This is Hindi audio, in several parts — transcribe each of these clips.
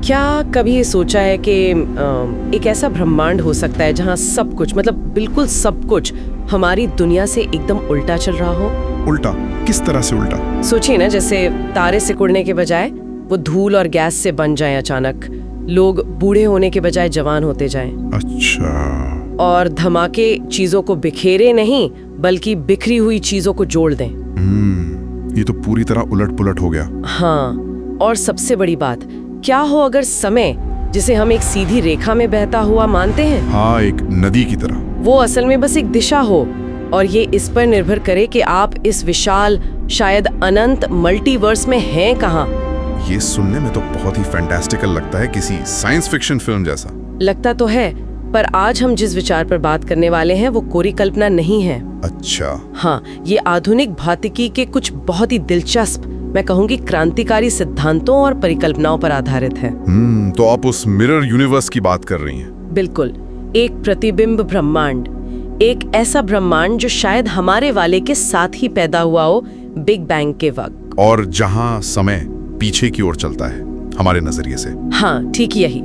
क्या कभी ये सोचा है कि एक ऐसा ब्रह्मांड हो सकता है जहाँ सब कुछ, मतलब बिल्कुल सब कुछ हमारी दुनिया से एकदम उल्टा चल रहा हो? उल्टा? किस तरह से उल्टा? सोचिए ना, जैसे तारे सिकुड़ने के बजाय वो धूल और गैस से बन जाएं अचानक, लोग बूढ़े होने के बजाय जवान होते जाएं। अच्छा। और धमाके चीजों को बिखेरे नहीं बल्कि बिखरी हुई चीजों को जोड़ दें। ये तो पूरी तरह उलट पुलट हो गया। हाँ, और सबसे बड़ी बात, क्या हो अगर समय, जिसे हम एक सीधी रेखा में बहता हुआ मानते हैं, हाँ, एक नदी की तरह, वो असल में बस एक दिशा हो, और ये इस पर निर्भर करे कि आप इस विशाल, शायद अनंत मल्टीवर्स में हैं कहाँ। ये सुनने में तो बहुत ही फैंटास्टिकल लगता है, किसी साइंस फिक्शन फिल्म जैसा। लगता तो है, पर आज हम जिस विचार पर बात करने वाले हैं वो कोरी कल्पना नहीं है। अच्छा। हाँ, ये आधुनिक भौतिकी के कुछ बहुत ही दिलचस्प, मैं कहूँगी क्रांतिकारी सिद्धांतों और परिकल्पनाओं पर आधारित है। तो आप उस मिरर यूनिवर्स की बात कर रही हैं? बिल्कुल, एक प्रतिबिंब ब्रह्मांड, एक ऐसा ब्रह्मांड जो शायद हमारे वाले के साथ ही पैदा हुआ हो, बिग बैंग के वक्त, और जहाँ समय पीछे की ओर चलता है हमारे नजरिए से। हाँ, ठीक यही।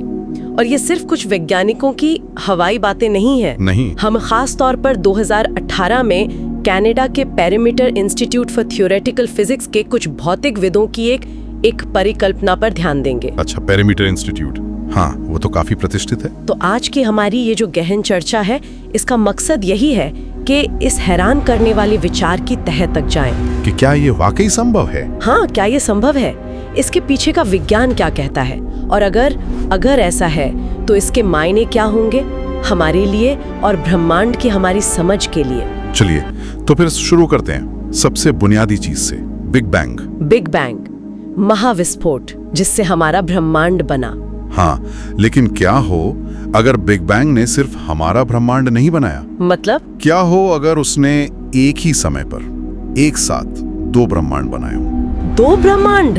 और ये सिर्फ कुछ वैज्ञानिकों की हवाई बातें नहीं है। नहीं, हम खास तौर पर 2018 में कनाडा के perimeter institute for theoretical physics के कुछ भौतिक विदों की एक परिकल्पना पर ध्यान देंगे। अच्छा, पेरीमीटर इंस्टीट्यूट, हाँ, वो तो काफी प्रतिष्ठित है। तो आज की हमारी ये जो गहन चर्चा है, इसका मकसद यही है कि इस हैरान करने वाले विचार की तह तक जाएं। कि क्या ये वाकई संभव है? हाँ, क्या ये संभव है? इसके पीछे का विज्ञान क्या कहता है? और अगर ऐसा है तो इसके मायने क्या होंगे हमारे लिए और ब्रह्मांड की हमारी समझ के लिए? चलिए तो फिर शुरू करते हैं सबसे बुनियादी चीज से, बिग बैंग। बिग बैंग, महाविस्फोट जिससे हमारा ब्रह्मांड बना। हाँ, लेकिन क्या हो अगर बिग बैंग ने सिर्फ हमारा ब्रह्मांड नहीं बनाया? मतलब? क्या हो अगर उसने एक ही समय पर एक साथ दो ब्रह्मांड बनाए हों? दो ब्रह्मांड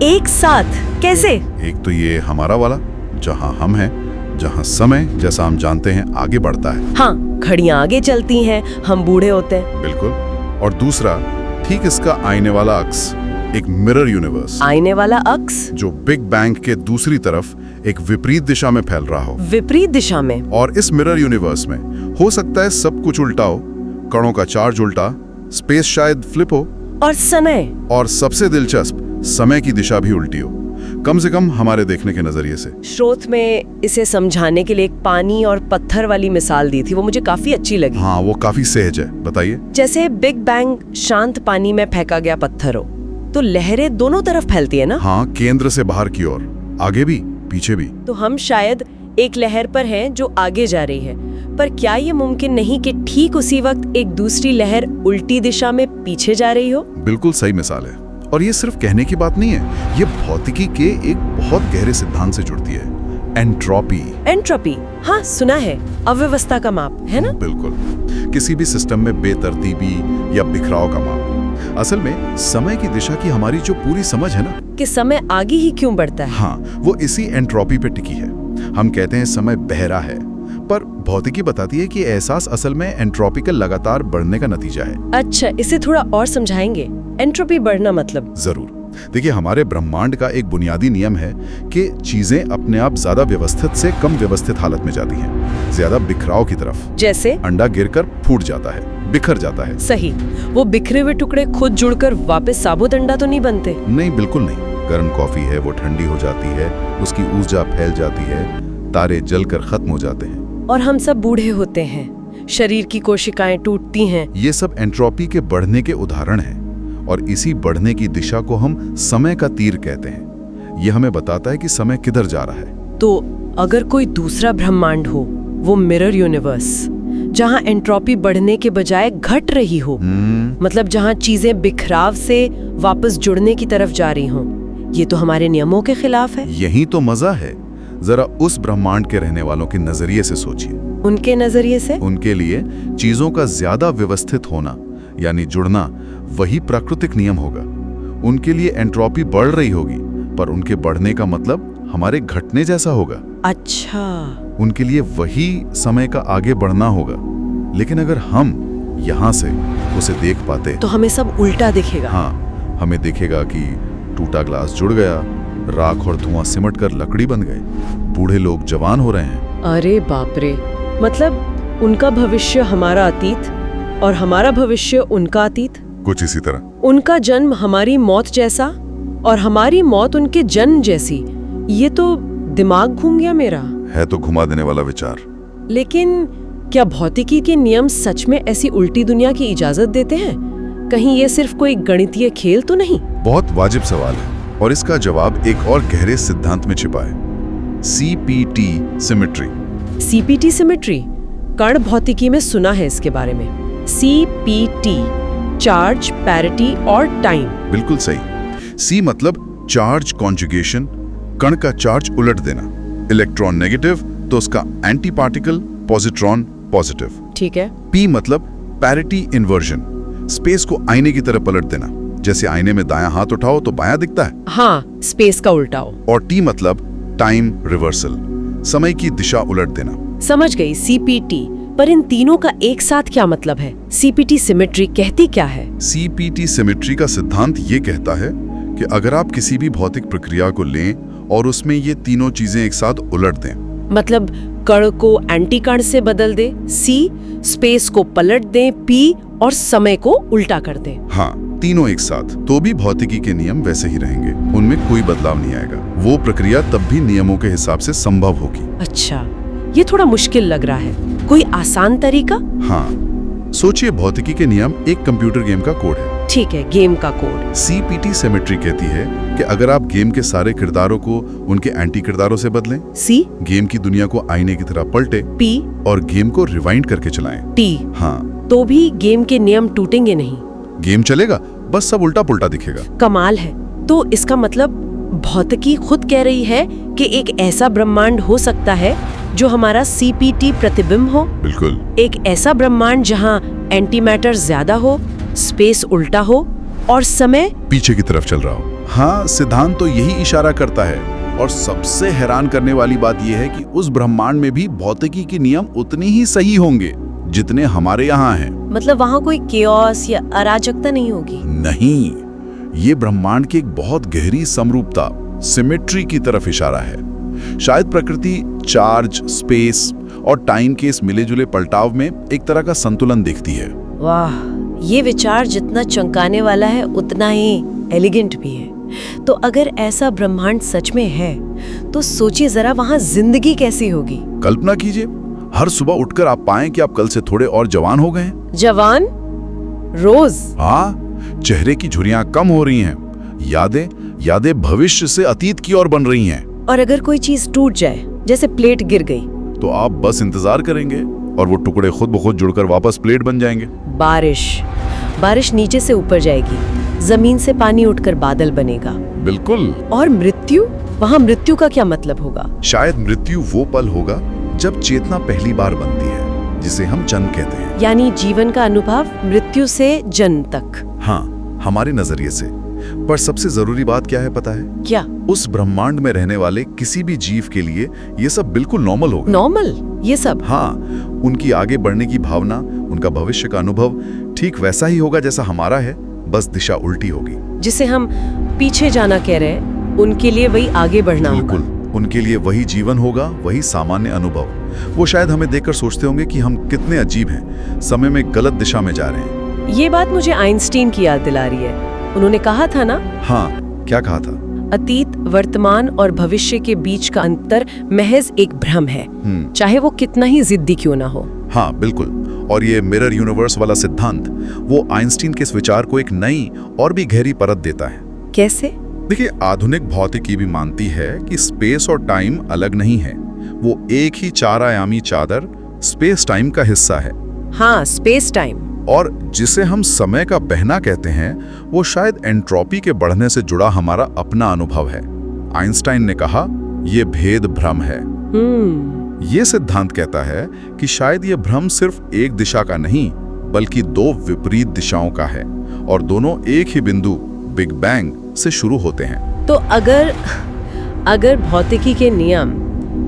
एक साथ कैसे? एक तो ये हमारा वाला, जहां हम हैं, जहां समय जैसा हम जानते हैं आगे बढ़ता है। हाँ, घड़ियां आगे चलती हैं, हम बूढ़े होते हैं। बिल्कुल। और दूसरा, ठीक इसका आईने वाला अक्स, एक मिरर यूनिवर्स। आईने वाला अक्स? जो बिग बैंग के दूसरी तरफ एक विपरीत दिशा में फैल रहा हो। विपरीत दिशा में? और इस मिरर यूनिवर्स में हो सकता है सब कुछ उल्टा हो, कणों का चार्ज उल्टा, स्पेस शायद फ्लिप हो, और समय, और सबसे दिलचस्प, समय की दिशा भी उल्टी हो, कम से कम हमारे देखने के नजरिए से। स्रोत में इसे समझाने के लिए एक पानी और पत्थर वाली मिसाल दी थी, वो मुझे काफी अच्छी लगी। हाँ, वो काफी सहज है, बताइए। जैसे बिग बैंग शांत पानी में फेंका गया पत्थर हो, तो लहरें दोनों तरफ फैलती है ना? हाँ, केंद्र से बाहर की ओर, आगे भी पीछे भी। तो हम शायद एक लहर पर हैं जो आगे जा रही है, पर क्या ये मुमकिन नहीं कि ठीक उसी वक्त एक दूसरी लहर उल्टी दिशा में पीछे जा रही हो? बिल्कुल सही मिसाल है। और ये सिर्फ कहने की बात नहीं है, ये भौतिकी के एक बहुत गहरे सिद्धांत से जुड़ती है, एंट्रोपी। एंट्रोपी, हाँ सुना है, अव्यवस्था का माप, है ना? बिल्कुल, किसी भी सिस्टम में बेतरतीबी या बिखराव का माप। असल में समय की दिशा की हमारी जो पूरी समझ है ना, कि समय आगे ही क्यों बढ़ता है, हाँ, वो इसी एंट्रोपी पे टिकी है। हम कहते हैं समय बहरा है, पर भौतिकी बताती है कि एहसास असल में एंट्रोपी का लगातार बढ़ने का नतीजा है। अच्छा, इसे थोड़ा और समझाएंगे, एंट्रोपी बढ़ना मतलब? जरूर। देखिए, हमारे ब्रह्मांड का एक बुनियादी नियम है कि चीजें अपने आप ज्यादा व्यवस्थित से कम व्यवस्थित हालत में जाती हैं, ज्यादा बिखराव की तरफ। जैसे अंडा गिरकर फूट जाता है, बिखर जाता है। सही, वो बिखरे हुए टुकड़े खुद जुड़कर वापस साबुत अंडा तो नहीं बनते? नहीं, बिल्कुल नहीं। गर्म कॉफी है, वो ठंडी हो जाती है, उसकी ऊर्जा फैल जाती है, तारे जलकर खत्म हो जाते हैं, और हम सब बूढ़े होते हैं, शरीर की कोशिकाएं टूटती हैं। ये सब एंट्रोपी के बढ़ने के उदाहरण हैं, और इसी बढ़ने की दिशा को हम समय का तीर कहते हैं। ये हमें बताता है कि समय किधर जा रहा है। तो अगर कोई दूसरा ब्रह्मांड हो, वो मिरर यूनिवर्स, जहां एंट्रोपी बढ़ने के बजाय घट रही हो, मतलब जहां चीजें बिखराव से वापस जुड़ने की तरफ जा रही हों, ये तो हमारे नियमों के खिलाफ है। यही तो मजा है। जरा उस ब्रह्मांड के रहने वालों के नजरिए से सोचिए। उनके नजरिए से? उनके लिए चीजों का ज्यादा व्यवस्थित होना, यानी जुड़ना, वही प्राकृतिक नियम होगा। उनके लिए एंट्रोपी बढ़ रही होगी, पर उनके बढ़ने का मतलब हमारे घटने जैसा होगा। अच्छा। उनके लिए वही समय का आगे बढ़ना होगा। लेकिन अगर हम यहाँ से उसे देख पाते तो हमें सब उल्टा दिखेगा। हाँ, हमें दिखेगा कि टूटा ग्लास जुड़ गया, राख और धुआं सिमट कर लकड़ी बन गए। बूढ़े लोग जवान हो रहे हैं। अरे बाप रे, मतलब उनका भविष्य हमारा अतीत और हमारा भविष्य उनका अतीत। कुछ इसी तरह। उनका जन्म हमारी मौत जैसा और हमारी मौत उनके जन्म जैसी। ये तो दिमाग घूम गया मेरा। है तो घुमा देने वाला विचार। लेकिन क्या भौतिकी के नियम सच में ऐसी उल्टी दुनिया की इजाजत देते हैं? कहीं ये सिर्फ कोई गणितीय खेल तो नहीं? बहुत वाजिब सवाल है और इसका जवाब एक और गहरे सिद्धांत में छिपा है, CPT सिमेट्री। CPT सिमेट्री, कण भौतिकी में सुना है इसके बारे में। CPT, चार्ज, पैरिटी और टाइम। बिल्कुल सही। C मतलब चार्ज कॉन्जुगेशन, कण का चार्ज उलट देना। इलेक्ट्रॉन नेगेटिव तो उसका एंटी पार्टिकल पॉजिट्रॉन पॉजिटिव। ठीक है। P मतलब पैरिटी इन्वर्जन, स्पेस को आईने की तरह पलट देना। जैसे आईने में दायां हाथ उठाओ तो बायां दिखता है। हाँ, स्पेस का उल्टाओ। और T मतलब टाइम रिवर्सल, समय की दिशा उलट देना। समझ गई, CPT। पर इन तीनों का एक साथ क्या मतलब है? CPT सिमेट्री कहती क्या है? CPT सिमेट्री का सिद्धांत ये कहता है कि अगर आप किसी भी भौतिक प्रक्रिया को लें और उसमें ये तीनों चीजें एक साथ उलट दें, मतलब कण को एंटी कण से बदल दे, C, स्पेस को पलट दें, P, और समय को उल्टा कर दें। हाँ, तीनों एक साथ, तो भी भौतिकी के नियम वैसे ही रहेंगे, उनमें कोई बदलाव नहीं आएगा। वो प्रक्रिया तब भी नियमों के हिसाब से संभव होगी। अच्छा, ये थोड़ा मुश्किल लग रहा है। कोई आसान तरीका? हाँ, सोचिए भौतिकी के नियम एक कंप्यूटर गेम का कोड है। ठीक है, गेम का कोड। CPT सिमेट्री कहती है कि अगर आप गेम के सारे किरदारों को उनके एंटी किरदारों से बदलें, C, गेम की दुनिया को आईने की तरह पलटे, P, और गेम को रिवाइंड करके चलाएं, T, हाँ, तो भी गेम के नियम टूटेंगे नहीं। गेम चलेगा, बस सब उल्टा पुल्टा दिखेगा। कमाल है। तो इसका मतलब भौतिकी खुद कह रही है कि एक ऐसा ब्रह्मांड हो सकता है जो हमारा CPT प्रतिबिंब हो। बिल्कुल। एक ऐसा ब्रह्मांड जहां एंटी मैटर ज्यादा हो, स्पेस उल्टा हो और समय पीछे की तरफ चल रहा हो। हाँ, सिद्धांत तो यही इशारा करता है। और सबसे हैरान करने वाली बात यह है कि उस ब्रह्मांड में भी भौतिकी के नियम उतने ही सही होंगे जितने हमारे यहाँ हैं। मतलब वहां कोई केओस या अराजकता नहीं होगी? नहीं, ये ब्रह्मांड की एक बहुत गहरी समरूपता, सिमेट्री की तरफ इशारा है। शायद प्रकृति चार्ज, स्पेस और टाइम के इस मिले जुले पलटाव में एक तरह का संतुलन देखती है। वाह, ये विचार जितना चौंकाने वाला है उतना ही एलिगेंट भी है। तो अगर ऐसा ब्रह्मांड सच में है तो सोचिए जरा वहां जिंदगी कैसी होगी। कल्पना कीजिए, हर सुबह उठकर आप पाएं कि आप कल से थोड़े और जवान हो गए हैं। जवान? रोज? हाँ, चेहरे की झुर्रियां कम हो रही हैं, यादें भविष्य से अतीत की ओर बन रही हैं। और अगर कोई चीज टूट जाए, जैसे प्लेट गिर गई, तो आप बस इंतजार करेंगे और वो टुकड़े खुद ब खुद जुड़कर वापस प्लेट बन जाएंगे। बारिश नीचे से ऊपर जाएगी, जमीन से पानी उठकर बादल बनेगा। बिल्कुल। और मृत्यु? वहाँ मृत्यु का क्या मतलब होगा? शायद मृत्यु वो पल होगा जब चेतना पहली बार बनती है, जिसे हम जन्म कहते हैं। यानी जीवन का अनुभव मृत्यु से जन्म तक। हाँ, हमारे नजरिए से। पर सबसे जरूरी बात क्या है पता है? क्या? उस ब्रह्मांड में रहने वाले किसी भी जीव के लिए ये सब बिल्कुल नॉर्मल होगा। नॉर्मल? ये सब? हाँ, उनकी आगे बढ़ने की भावना, उनका भविष्य का अनुभव ठीक वैसा ही होगा जैसा हमारा है, बस दिशा उल्टी होगी। जिसे हम पीछे जाना कह रहे हैं, उनके लिए वही आगे बढ़ना होगा। बिल्कुल, उनके लिए वही जीवन होगा, वही सामान्य अनुभव। वो शायद हमें देखकर सोचते होंगे कि हम कितने अजीब हैं, समय में गलत दिशा में जा रहे हैं। ये बात मुझे आइंस्टीन की याद दिला रही है। उन्होंने कहा था ना? हाँ, क्या कहा था? अतीत, वर्तमान और भविष्य के बीच का अंतर महज एक भ्रम है, चाहे वो कितना ही जिद्दी क्यों ना हो। हाँ, बिल्कुल। और ये मिरर यूनिवर्स वाला सिद्धांत, वो आइंस्टीन के इस विचार को एक नई और भी गहरी परत देता है। कैसे? देखिए, आधुनिक भौतिकी भी मानती है कि स्पेस और टाइम अलग नहीं है, वो एक ही चार आयामी चादर स्पेस टाइम का हिस्सा है। हाँ, स्पेस टाइम। और जिसे हम समय का बहना कहते हैं, वो शायद एंट्रोपी के बढ़ने से जुड़ा हमारा अपना अनुभव है। आइंस्टाइन ने कहा, ये भेद भ्रम है। ये सिद्धांत कहता है कि शायद ये भ्रम सिर्फ एक दिशा का नहीं, बल्कि दो विपरीत दिशाओं का है, और दोनों एक ही बिंदु बिग बैंग से शुरू होते हैं। तो अगर भौतिकी के नियम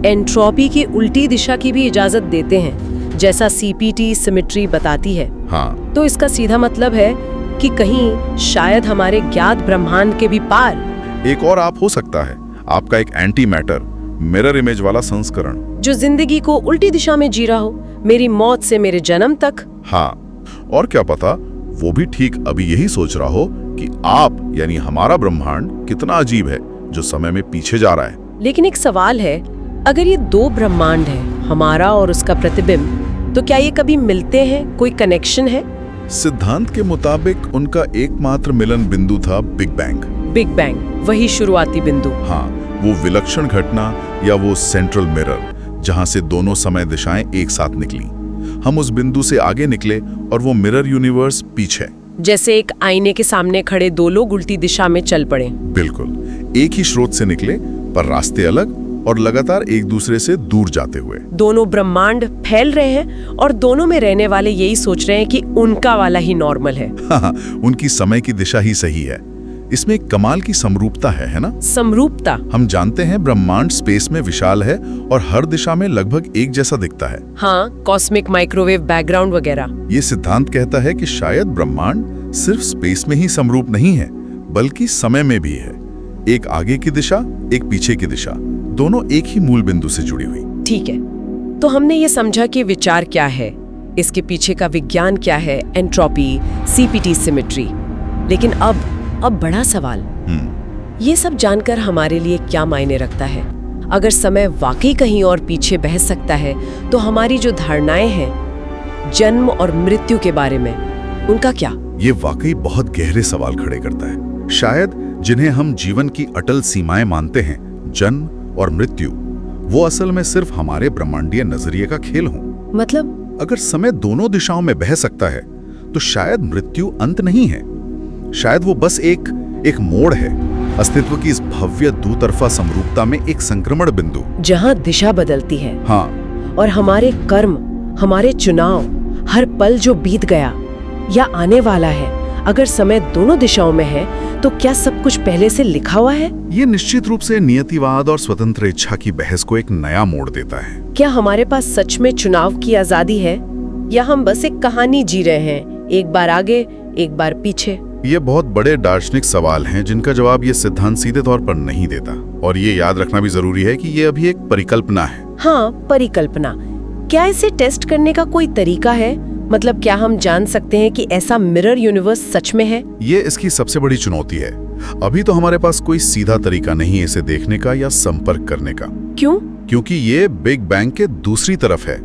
एंट्रोपी की उल्टी दिशा की भी इजाजत देते हैं, जैसा CPT सिमेट्री बताती है, हाँ, तो इसका सीधा मतलब है कि कहीं शायद हमारे ज्ञात ब्रह्मांड के भी पार एक और आप हो सकता है। आपका एक एंटी मैटर मिरर इमेज वाला संस्करण। जो जिंदगी को उल्टी दिशा में जी रहा हो, मेरी मौत से मेरे जन्म तक। हाँ, और क्या पता वो भी ठीक अभी यही सोच रहा हो कि आप यानी हमारा ब्रह्मांड कितना अजीब है जो समय में पीछे जा रहा है। लेकिन एक सवाल है, अगर ये दो ब्रह्मांड है, हमारा और उसका प्रतिबिंब, तो क्या ये कभी मिलते हैं? कोई कनेक्शन है? सिद्धांत के मुताबिक उनका एकमात्र मिलन बिंदु था बिग बैंग। बिग बैंग, वही शुरुआती बिंदु। हाँ, वो विलक्षण घटना या वो सेंट्रल मिरर जहां से दोनों समय दिशाएं एक साथ निकली। हम उस बिंदु से आगे निकले और वो मिरर यूनिवर्स पीछे। जैसे एक आईने के सामने खड़े दो लोग उल्टी दिशा में चल पड़े। बिल्कुल, एक ही स्रोत से निकले पर रास्ते अलग और लगातार एक दूसरे से दूर जाते हुए। दोनों ब्रह्मांड फैल रहे हैं और दोनों में रहने वाले यही सोच रहे हैं कि उनका वाला ही नॉर्मल है। हाँ, उनकी समय की दिशा ही सही है। इसमें एक कमाल की समरूपता है ना? समरूपता। हम जानते हैं ब्रह्मांड स्पेस में विशाल है और हर दिशा में लगभग एक जैसा दिखता है। हाँ, कॉस्मिक माइक्रोवेव बैकग्राउंड वगैरह। ये सिद्धांत कहता है कि शायद ब्रह्मांड सिर्फ स्पेस में ही समरूप नहीं है, बल्कि समय में भी है। एक आगे की दिशा, एक पीछे की दिशा, दोनों एक ही मूल बिंदु से जुड़ी हुई। ठीक है, तो हमने ये समझा कि विचार क्या है, इसके पीछे का विज्ञान क्या है, एंट्रोपी, सीपीटी सिमेट्री। लेकिन अब बड़ा सवाल, ये सब जानकर हमारे लिए क्या मायने रखता है? अगर समय वाकई कहीं और पीछे बह सकता है, तो हमारी जो धारणाएं हैं जन्म और मृत्यु के बारे में, उनका क्या? ये वाकई बहुत गहरे सवाल खड़े करता है। शायद जिन्हें हम जीवन की अटल सीमाएं मानते हैं, जन्म और मृत्यु, वो असल में सिर्फ हमारे ब्रह्मांडीय नजरिए का खेल हो। मतलब अगर समय दोनों दिशाओं में बह सकता है, तो शायद मृत्यु अंत नहीं है। शायद वो बस एक मोड़ है, अस्तित्व की इस भव्य दुतरफा समरूपता में एक संक्रमण बिंदु, जहां दिशा बदलती है। हाँ, और हमारे कर्म, हमारे चुनाव, हर पल जो बीत गया या आने वाला है, अगर समय दोनों दिशाओं में है, तो क्या सब कुछ पहले से लिखा हुआ है? ये निश्चित रूप से नियतिवाद और स्वतंत्र इच्छा की बहस को एक नया मोड़ देता है। क्या हमारे पास सच में चुनाव की आजादी है, या हम बस एक कहानी जी रहे हैं, एक बार आगे एक बार पीछे? ये बहुत बड़े दार्शनिक सवाल हैं जिनका जवाब ये सिद्धांत सीधे तौर पर नहीं देता। और ये याद रखना भी जरूरी है कि ये अभी एक परिकल्पना है। हाँ, परिकल्पना। क्या इसे टेस्ट करने का कोई तरीका है? मतलब क्या हम जान सकते हैं कि ऐसा मिरर यूनिवर्स सच में है? ये इसकी सबसे बड़ी चुनौती है। अभी तो हमारे पास कोई सीधा तरीका नहीं है इसे देखने का या संपर्क करने का। क्यों? क्योंकि ये बिग बैंग के दूसरी तरफ है,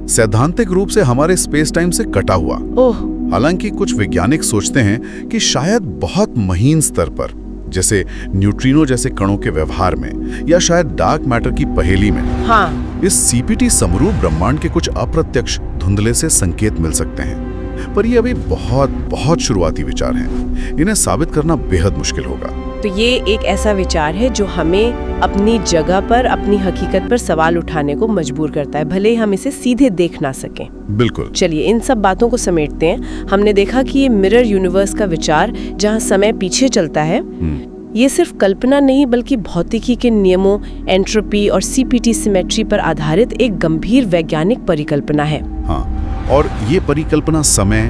सैद्धांतिक रूप से हमारे स्पेस टाइम से कटा हुआ। ओह। हालांकि कुछ वैज्ञानिक सोचते हैं कि शायद बहुत महीन स्तर पर, जैसे न्यूट्रिनो जैसे कणों के व्यवहार में, या शायद डार्क मैटर की पहेली में, हाँ, इस सीपीटी समरूप ब्रह्मांड के कुछ अप्रत्यक्ष धुंधले से संकेत मिल सकते हैं। पर ये अभी बहुत शुरुआती विचार हैं। इन्हें साबित करना बेहद मुश्किल होगा। तो ये एक ऐसा विचार है जो हमें अपनी जगह पर, अपनी हकीकत पर सवाल उठाने को मजबूर करता है, भले ही हम इसे सीधे देख ना सकें। बिल्कुल। चलिए इन सब बातों को समेटते हैं। हमने देखा कि ये मिरर यूनिवर्स का विचार, जहां समय पीछे चलता है, ये सिर्फ कल्पना नहीं बल्कि भौतिकी के नियमों, एंट्रोपी और सीपीटी सिमेट्री पर आधारित एक गंभीर वैज्ञानिक परिकल्पना है। हाँ, और ये परिकल्पना समय,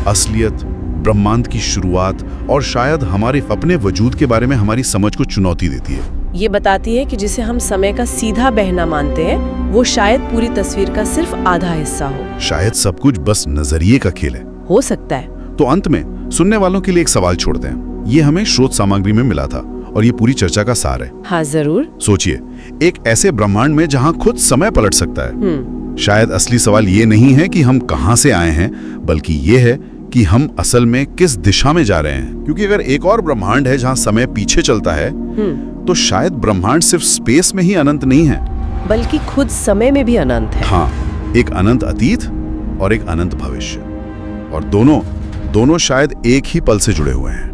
असलियत, ब्रह्मांड की शुरुआत और शायद हमारे अपने वजूद के बारे में हमारी समझ को चुनौती देती है। ये बताती है कि जिसे हम समय का सीधा बहना मानते हैं, वो शायद पूरी तस्वीर का सिर्फ आधा हिस्सा हो। शायद सब कुछ बस नजरिए का खेल है। हो सकता है। तो अंत में सुनने वालों के लिए एक सवाल छोड़ते हैं। ये हमें स्रोत सामग्री में मिला था और ये पूरी चर्चा का सार है। हाँ जरूर। सोचिए, एक ऐसे ब्रह्मांड में जहां खुद समय पलट सकता है। शायद असली सवाल ये नहीं है कि हम कहां से आए हैं, बल्कि ये है कि हम असल में किस दिशा में जा रहे हैं। क्योंकि अगर एक और ब्रह्मांड है जहां समय पीछे चलता है, तो शायद ब्रह्मांड सिर्फ स्पेस में ही अनंत नहीं है, बल्कि खुद समय में भी अनंत है। हाँ, एक अनंत अतीत और एक अनंत भविष्य, और दोनों शायद एक ही पल से जुड़े हुए हैं।